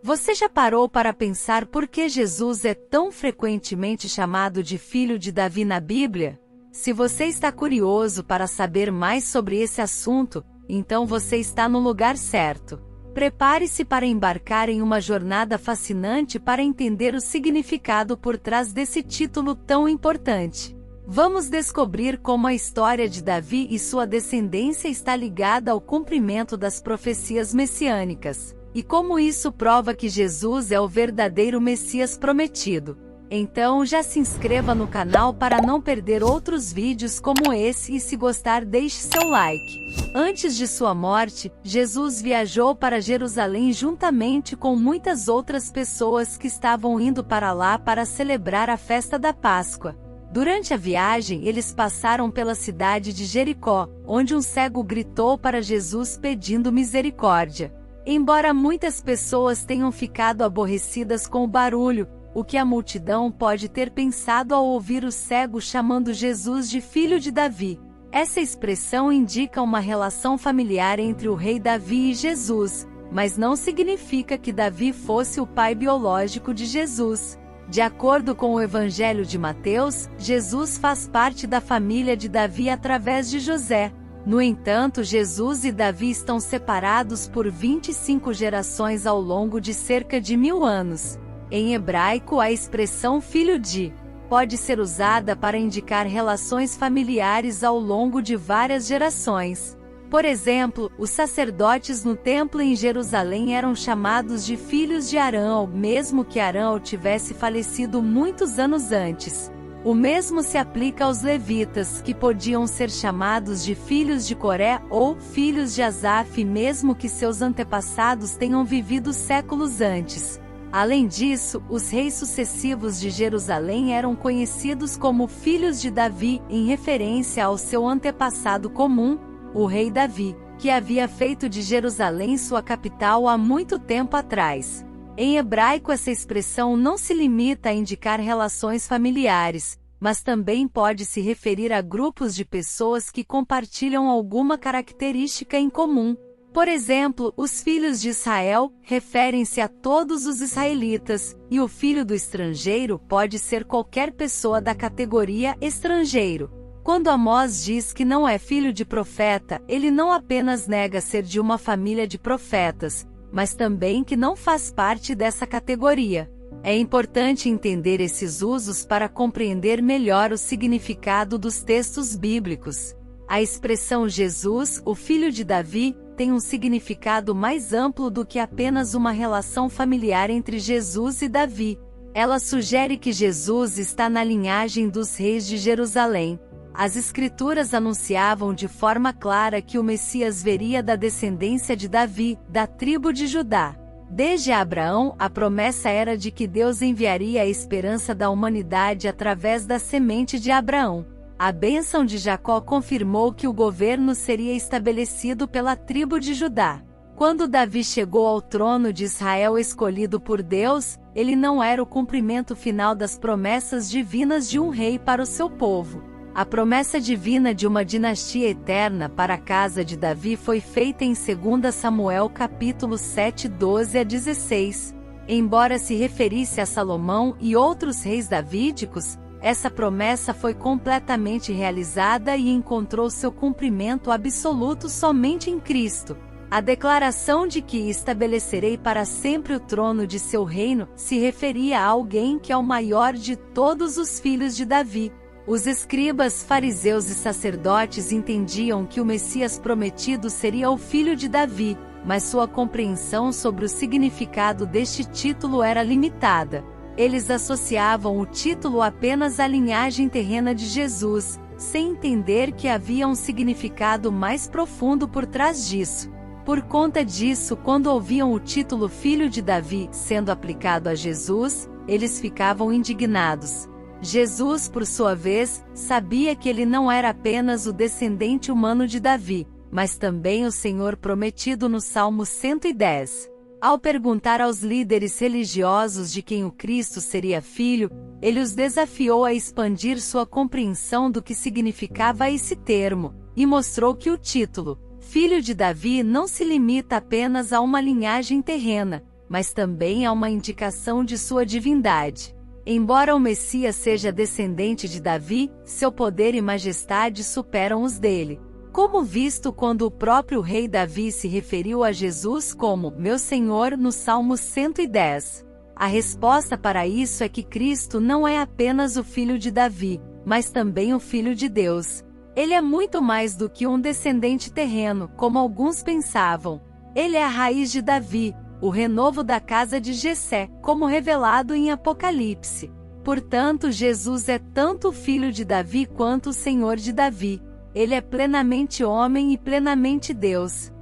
Você já parou para pensar por que Jesus é tão frequentemente chamado de filho de Davi na Bíblia? Se você está curioso para saber mais sobre esse assunto, então você está no lugar certo. Prepare-se para embarcar em uma jornada fascinante para entender o significado por trás desse título tão importante. Vamos descobrir como a história de Davi e sua descendência está ligada ao cumprimento das profecias messiânicas, e como isso prova que Jesus é o verdadeiro Messias prometido. Então já se inscreva no canal para não perder outros vídeos como esse e se gostar deixe seu like. Antes de sua morte, Jesus viajou para Jerusalém juntamente com muitas outras pessoas que estavam indo para lá para celebrar a festa da Páscoa. Durante a viagem eles passaram pela cidade de Jericó, onde um cego gritou para Jesus pedindo misericórdia. Embora muitas pessoas tenham ficado aborrecidas com o barulho, o que a multidão pode ter pensado ao ouvir o cego chamando Jesus de filho de Davi? Essa expressão indica uma relação familiar entre o rei Davi e Jesus, mas não significa que Davi fosse o pai biológico de Jesus. De acordo com o Evangelho de Mateus, Jesus faz parte da família de Davi através de José. No entanto, Jesus e Davi estão separados por 25 gerações ao longo de cerca de 1000 anos. Em hebraico, a expressão filho de pode ser usada para indicar relações familiares ao longo de várias gerações. Por exemplo, os sacerdotes no templo em Jerusalém eram chamados de filhos de Arão, mesmo que Arão tivesse falecido muitos anos antes. O mesmo se aplica aos levitas, que podiam ser chamados de filhos de Coré ou filhos de Asaf, mesmo que seus antepassados tenham vivido séculos antes. Além disso, os reis sucessivos de Jerusalém eram conhecidos como filhos de Davi, em referência ao seu antepassado comum, o rei Davi, que havia feito de Jerusalém sua capital há muito tempo atrás. Em hebraico, essa expressão não se limita a indicar relações familiares, mas também pode se referir a grupos de pessoas que compartilham alguma característica em comum. Por exemplo, os filhos de Israel referem-se a todos os israelitas, e o filho do estrangeiro pode ser qualquer pessoa da categoria estrangeiro. Quando Amós diz que não é filho de profeta, ele não apenas nega ser de uma família de profetas, mas também que não faz parte dessa categoria. É importante entender esses usos para compreender melhor o significado dos textos bíblicos. A expressão Jesus, o filho de Davi, tem um significado mais amplo do que apenas uma relação familiar entre Jesus e Davi. Ela sugere que Jesus está na linhagem dos reis de Jerusalém. As Escrituras anunciavam de forma clara que o Messias viria da descendência de Davi, da tribo de Judá. Desde Abraão, a promessa era de que Deus enviaria a esperança da humanidade através da semente de Abraão. A bênção de Jacó confirmou que o governo seria estabelecido pela tribo de Judá. Quando Davi chegou ao trono de Israel escolhido por Deus, ele não era o cumprimento final das promessas divinas de um rei para o seu povo. A promessa divina de uma dinastia eterna para a casa de Davi foi feita em 2 Samuel capítulo 7, 12 a 16. Embora se referisse a Salomão e outros reis davídicos, essa promessa foi completamente realizada e encontrou seu cumprimento absoluto somente em Cristo. A declaração de que estabelecerei para sempre o trono de seu reino se referia a alguém que é o maior de todos os filhos de Davi. Os escribas, fariseus e sacerdotes entendiam que o Messias prometido seria o filho de Davi, mas sua compreensão sobre o significado deste título era limitada. Eles associavam o título apenas à linhagem terrena de Jesus, sem entender que havia um significado mais profundo por trás disso. Por conta disso, quando ouviam o título Filho de Davi sendo aplicado a Jesus, eles ficavam indignados. Jesus, por sua vez, sabia que ele não era apenas o descendente humano de Davi, mas também o Senhor prometido no Salmo 110. Ao perguntar aos líderes religiosos de quem o Cristo seria filho, ele os desafiou a expandir sua compreensão do que significava esse termo, e mostrou que o título, Filho de Davi, não se limita apenas a uma linhagem terrena, mas também é uma indicação de sua divindade. Embora o Messias seja descendente de Davi, seu poder e majestade superam os dele. Como visto quando o próprio rei Davi se referiu a Jesus como "meu Senhor" no Salmo 110. A resposta para isso é que Cristo não é apenas o filho de Davi, mas também o filho de Deus. Ele é muito mais do que um descendente terreno, como alguns pensavam. Ele é a raiz de Davi, o renovo da casa de Jessé, como revelado em Apocalipse. Portanto, Jesus é tanto o filho de Davi quanto o Senhor de Davi. Ele é plenamente homem e plenamente Deus.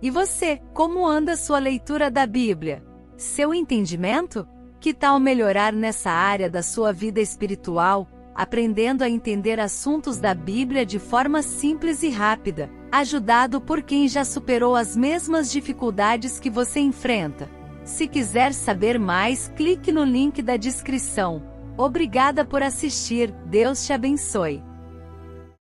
E você, como anda sua leitura da Bíblia? Seu entendimento? Que tal melhorar nessa área da sua vida espiritual, aprendendo a entender assuntos da Bíblia de forma simples e rápida, ajudado por quem já superou as mesmas dificuldades que você enfrenta? Se quiser saber mais, clique no link da descrição. Obrigada por assistir, Deus te abençoe.